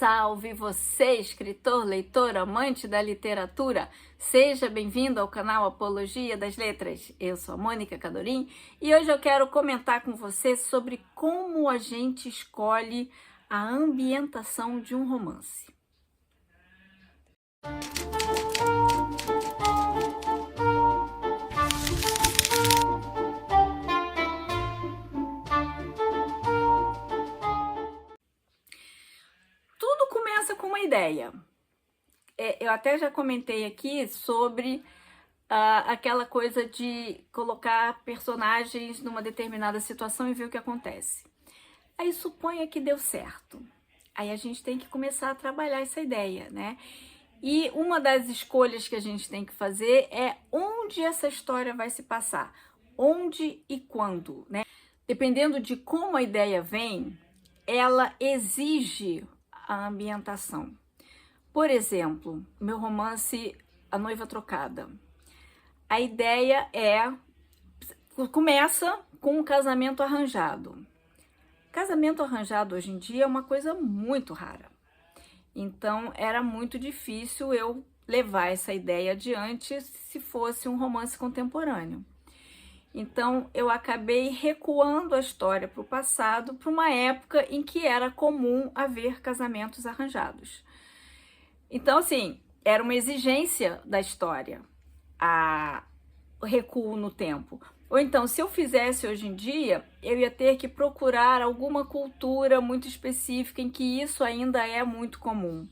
Salve você, escritor, leitor, amante da literatura! Seja bem-vindo ao canal Apologia das Letras. Eu sou a Mônica Cadorim e hoje eu quero comentar com você sobre como a gente escolhe a ambientação de um romance. Tudo começa com uma ideia. Eu até já comentei aqui sobre aquela coisa de colocar personagens numa determinada situação e ver o que acontece. Aí suponha que deu certo. Aí a gente tem que começar a trabalhar essa ideia, né? E uma das escolhas que a gente tem que fazer é onde essa história vai se passar, onde e quando, né? Dependendo de como a ideia vem, ela exige a ambientação. Por exemplo, meu romance A Noiva Trocada. A ideia começa com um casamento arranjado. Casamento arranjado hoje em dia é uma coisa muito rara. Então era muito difícil eu levar essa ideia adiante se fosse um romance contemporâneo. Então eu acabei recuando a história para o passado, para uma época em que era comum haver casamentos arranjados. Então, assim, era uma exigência da história, o recuo no tempo. Ou então, se eu fizesse hoje em dia, eu ia ter que procurar alguma cultura muito específica em que isso ainda é muito comum.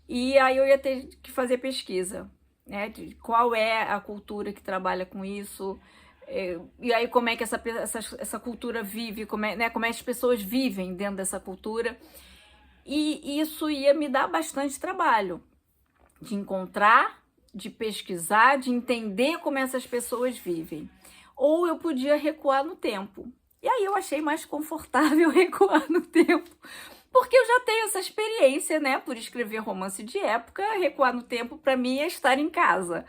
E aí eu ia ter que fazer pesquisa, né, de qual é a cultura que trabalha com isso, e aí como é que essa cultura vive, como é que as pessoas vivem dentro dessa cultura. E isso ia me dar bastante trabalho de encontrar, de pesquisar, de entender como essas pessoas vivem. Ou eu podia recuar no tempo. E aí eu achei mais confortável recuar no tempo, porque eu já tenho essa experiência, né? Por escrever romance de época, recuar no tempo para mim é estar em casa.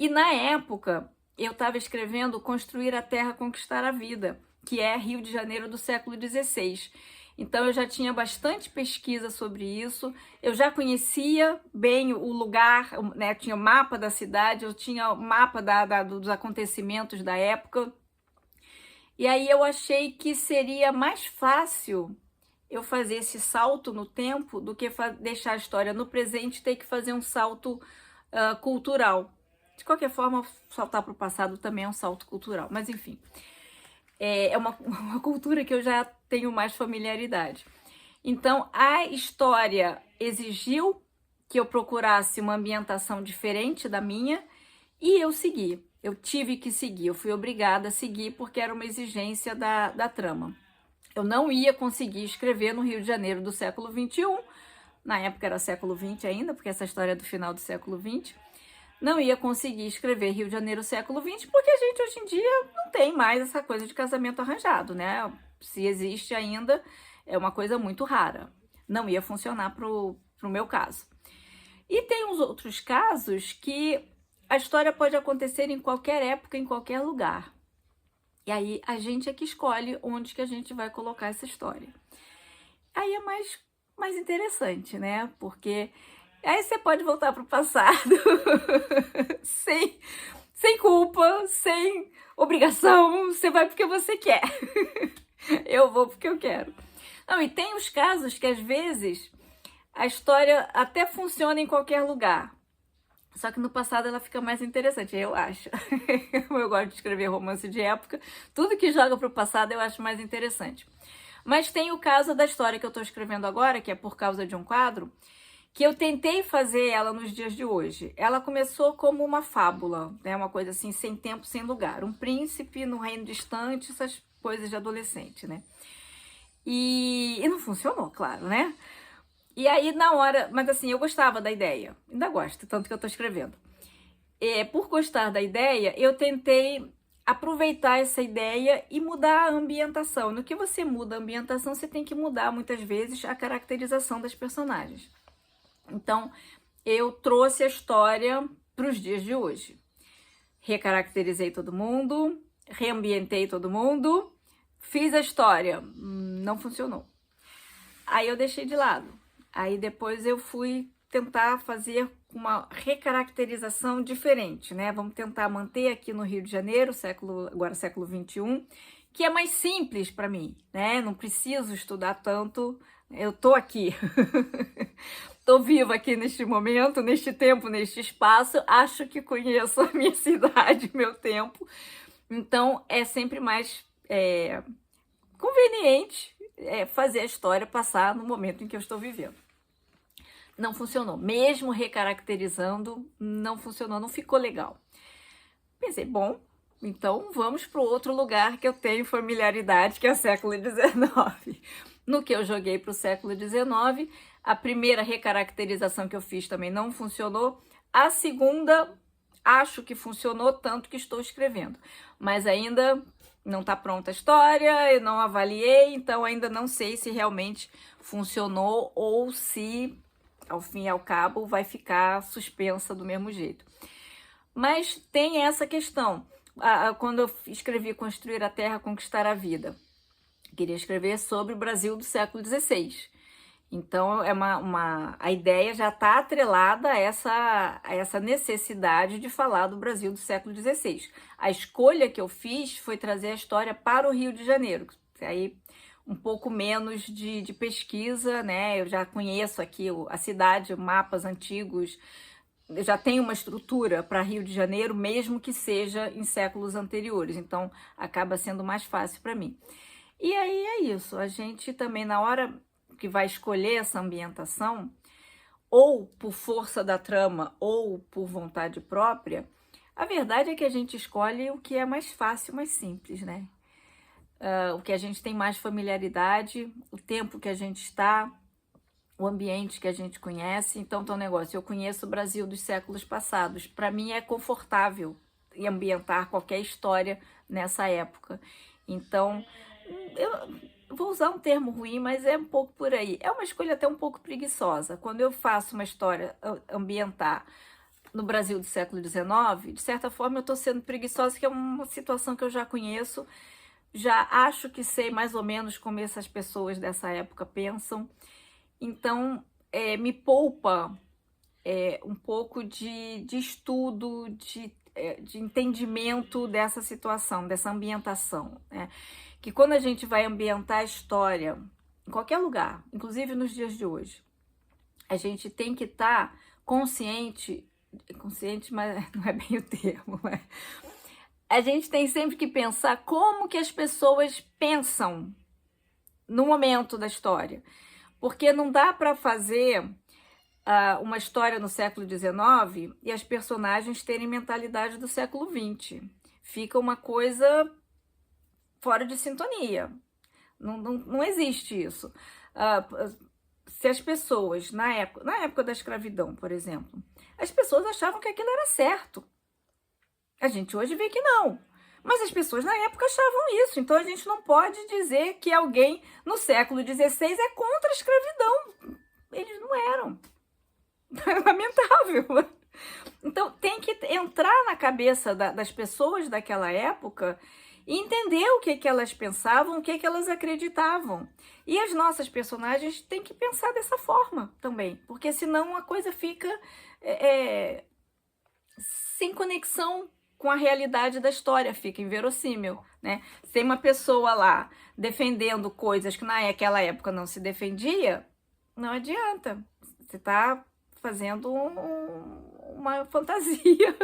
E na época eu estava escrevendo Construir a Terra, Conquistar a Vida, que é Rio de Janeiro do século XVI. Então eu já tinha bastante pesquisa sobre isso, eu já conhecia bem o lugar, né? Tinha mapa da cidade, eu tinha mapa dos acontecimentos da época. E aí eu achei que seria mais fácil eu fazer esse salto no tempo do que deixar a história no presente e ter que fazer um salto cultural. De qualquer forma, saltar para o passado também é um salto cultural, mas enfim. É uma cultura que eu já tenho mais familiaridade. Então, a história exigiu que eu procurasse uma ambientação diferente da minha e eu segui. Eu tive que seguir, eu fui obrigada a seguir porque era uma exigência da trama. Eu não ia conseguir escrever no Rio de Janeiro do século XXI, na época era século XX ainda, porque essa história é do final do século XX. Não ia conseguir escrever Rio de Janeiro século XX, porque a gente hoje em dia não tem mais essa coisa de casamento arranjado, né? Se existe ainda, é uma coisa muito rara. Não ia funcionar pro meu caso. E tem uns outros casos que a história pode acontecer em qualquer época, em qualquer lugar. E aí a gente é que escolhe onde que a gente vai colocar essa história. Aí é mais interessante, né? Porque aí você pode voltar para o passado sem culpa, sem obrigação, você vai porque você quer. Eu vou porque eu quero. Não, e tem os casos que às vezes a história até funciona em qualquer lugar, só que no passado ela fica mais interessante, eu acho. Eu gosto de escrever romance de época, tudo que joga para o passado eu acho mais interessante. Mas tem o caso da história que eu estou escrevendo agora, que é Por Causa de um Quadro, que eu tentei fazer ela nos dias de hoje. Ela começou como uma fábula, né? Uma coisa assim, sem tempo, sem lugar. Um príncipe no reino distante, essas coisas de adolescente, né? E não funcionou, claro, né? E aí, na hora... Mas assim, eu gostava da ideia. Ainda gosto, tanto que eu tô escrevendo. Por gostar da ideia, eu tentei aproveitar essa ideia e mudar a ambientação. No que você muda a ambientação, você tem que mudar, muitas vezes, a caracterização das personagens. Então, eu trouxe a história para os dias de hoje. Recaracterizei todo mundo, reambientei todo mundo, fiz a história, não funcionou. Aí eu deixei de lado. Aí depois eu fui tentar fazer uma recaracterização diferente, né? Vamos tentar manter aqui no Rio de Janeiro, agora século XXI, que é mais simples para mim, né? Não preciso estudar tanto, eu tô aqui. Tô viva aqui neste momento, neste tempo, neste espaço, acho que conheço a minha cidade, meu tempo, então é sempre mais conveniente fazer a história passar no momento em que eu estou vivendo. Não funcionou, mesmo recaracterizando, não funcionou, não ficou legal. Pensei, bom, então vamos para o outro lugar que eu tenho familiaridade, que é o século XIX. No que eu joguei para o século XIX, a primeira recaracterização que eu fiz também não funcionou, a segunda acho que funcionou, tanto que estou escrevendo, mas ainda não está pronta a história, eu não avaliei, então ainda não sei se realmente funcionou ou se, ao fim e ao cabo, vai ficar suspensa do mesmo jeito. Mas tem essa questão, quando eu escrevi Construir a Terra, Conquistar a Vida, queria escrever sobre o Brasil do século XVI. Então, a ideia já está atrelada a essa necessidade de falar do Brasil do século XVI. A escolha que eu fiz foi trazer a história para o Rio de Janeiro. Aí, um pouco menos de pesquisa, né? Eu já conheço aqui a cidade, mapas antigos, eu já tenho uma estrutura para Rio de Janeiro, mesmo que seja em séculos anteriores. Então, acaba sendo mais fácil para mim. E aí é isso, a gente também, na hora que vai escolher essa ambientação, ou por força da trama, ou por vontade própria, a verdade é que a gente escolhe o que é mais fácil, mais simples, né? O que a gente tem mais familiaridade, o tempo que a gente está, o ambiente que a gente conhece. Então, tem um negócio, eu conheço o Brasil dos séculos passados, para mim é confortável ambientar qualquer história nessa época. Então, eu vou usar um termo ruim, mas é um pouco por aí. É uma escolha até um pouco preguiçosa. Quando eu faço uma história ambientar no Brasil do século XIX, de certa forma eu estou sendo preguiçosa, que é uma situação que eu já conheço, já acho que sei mais ou menos como essas pessoas dessa época pensam. Então, me poupa um pouco de estudo, de entendimento dessa situação, dessa ambientação, né? Que quando a gente vai ambientar a história em qualquer lugar, inclusive nos dias de hoje, a gente tem que estar consciente, mas não é bem o termo, né? A gente tem sempre que pensar como que as pessoas pensam no momento da história, porque não dá para fazer uma história no século XIX e as personagens terem mentalidade do século XX. Fica uma coisa fora de sintonia. Não existe isso. Se as pessoas, na época da escravidão, por exemplo, as pessoas achavam que aquilo era certo. A gente hoje vê que não. Mas as pessoas na época achavam isso. Então a gente não pode dizer que alguém no século XVI é contra a escravidão. Eles não eram. Lamentável. Então tem que entrar na cabeça das pessoas daquela época e entender o que elas pensavam, o que elas acreditavam. E as nossas personagens têm que pensar dessa forma também, porque senão a coisa fica sem conexão com a realidade da história, fica inverossímil, né? Tem uma pessoa lá defendendo coisas que naquela época não se defendia, não adianta. Você está fazendo uma fantasia.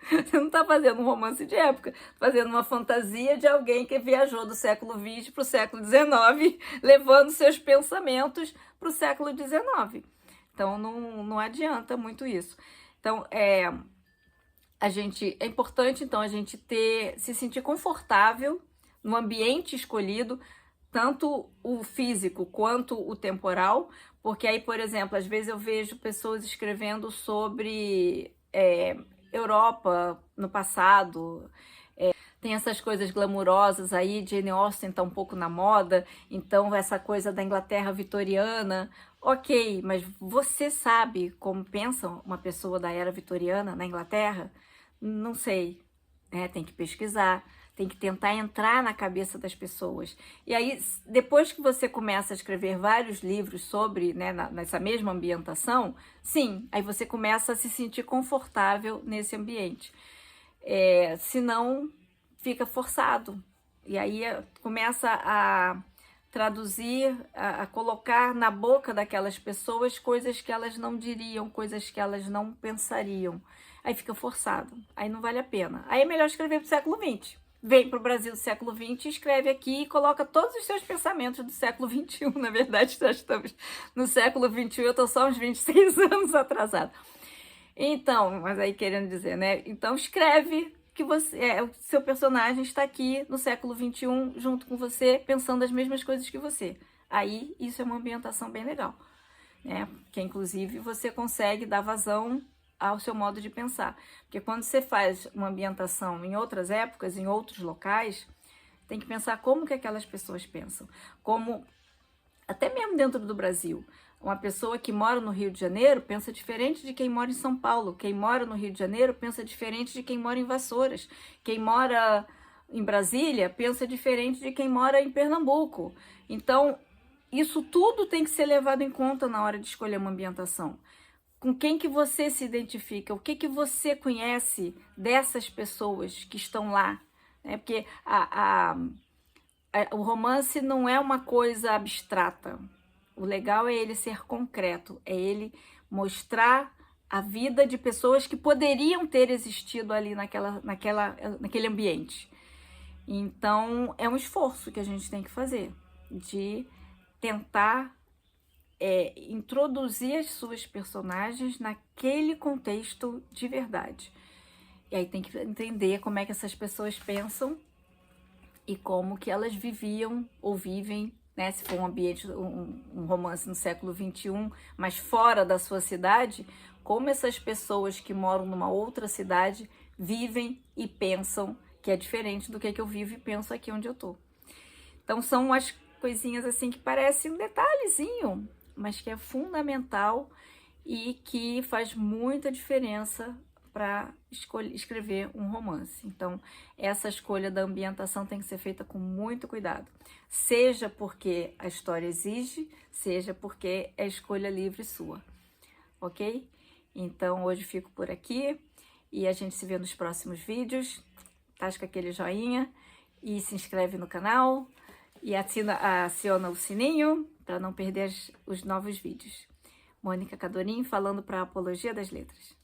Você não está fazendo um romance de época, fazendo uma fantasia de alguém que viajou do século XX para o século XIX, levando seus pensamentos para o século XIX. Então, não adianta muito isso. Então, é importante, então, a gente se sentir confortável no ambiente escolhido, tanto o físico quanto o temporal, porque aí, por exemplo, às vezes eu vejo pessoas escrevendo sobre Europa no passado, tem essas coisas glamourosas aí, Jane Austen tá um pouco na moda, então essa coisa da Inglaterra vitoriana, ok, mas você sabe como pensa uma pessoa da era vitoriana na Inglaterra? Não sei, tem que pesquisar, tem que tentar entrar na cabeça das pessoas. E aí, depois que você começa a escrever vários livros sobre, né, nessa mesma ambientação, sim, aí você começa a se sentir confortável nesse ambiente. Senão, fica forçado. E aí começa a traduzir, a colocar na boca daquelas pessoas coisas que elas não diriam, coisas que elas não pensariam. Aí fica forçado, aí não vale a pena. Aí é melhor escrever para o século XX. Vem para o Brasil do século XX, escreve aqui e coloca todos os seus pensamentos do século XXI. Na verdade, já estamos no século XXI, eu estou só uns 26 anos atrasada. Então, mas aí querendo dizer, né? Então escreve que você, o seu personagem está aqui no século XXI junto com você, pensando as mesmas coisas que você. Aí isso é uma ambientação bem legal, né? Que inclusive você consegue dar vazão ao seu modo de pensar. Porque quando você faz uma ambientação em outras épocas, em outros locais, tem que pensar como que aquelas pessoas pensam. Como, até mesmo dentro do Brasil, uma pessoa que mora no Rio de Janeiro pensa diferente de quem mora em São Paulo. Quem mora no Rio de Janeiro pensa diferente de quem mora em Vassouras. Quem mora em Brasília pensa diferente de quem mora em Pernambuco. Então, isso tudo tem que ser levado em conta na hora de escolher uma ambientação. Com quem que você se identifica? O que que você conhece dessas pessoas que estão lá? Porque o romance não é uma coisa abstrata. O legal é ele ser concreto, é ele mostrar a vida de pessoas que poderiam ter existido ali naquele ambiente. Então, é um esforço que a gente tem que fazer, de tentar introduzir as suas personagens naquele contexto de verdade. E aí tem que entender como é que essas pessoas pensam e como que elas viviam ou vivem, né? Se for um ambiente, um romance no século XXI, mas fora da sua cidade, como essas pessoas que moram numa outra cidade vivem e pensam, que é diferente do que eu vivo e penso aqui onde eu tô. Então são umas coisinhas assim que parecem um detalhezinho, mas que é fundamental e que faz muita diferença para escrever um romance. Então, essa escolha da ambientação tem que ser feita com muito cuidado. Seja porque a história exige, seja porque é escolha livre sua. Ok? Então, hoje fico por aqui e a gente se vê nos próximos vídeos. Tasca aquele joinha e se inscreve no canal e aciona o sininho para não perder os novos vídeos. Mônica Cadorim falando para a Apologia das Letras.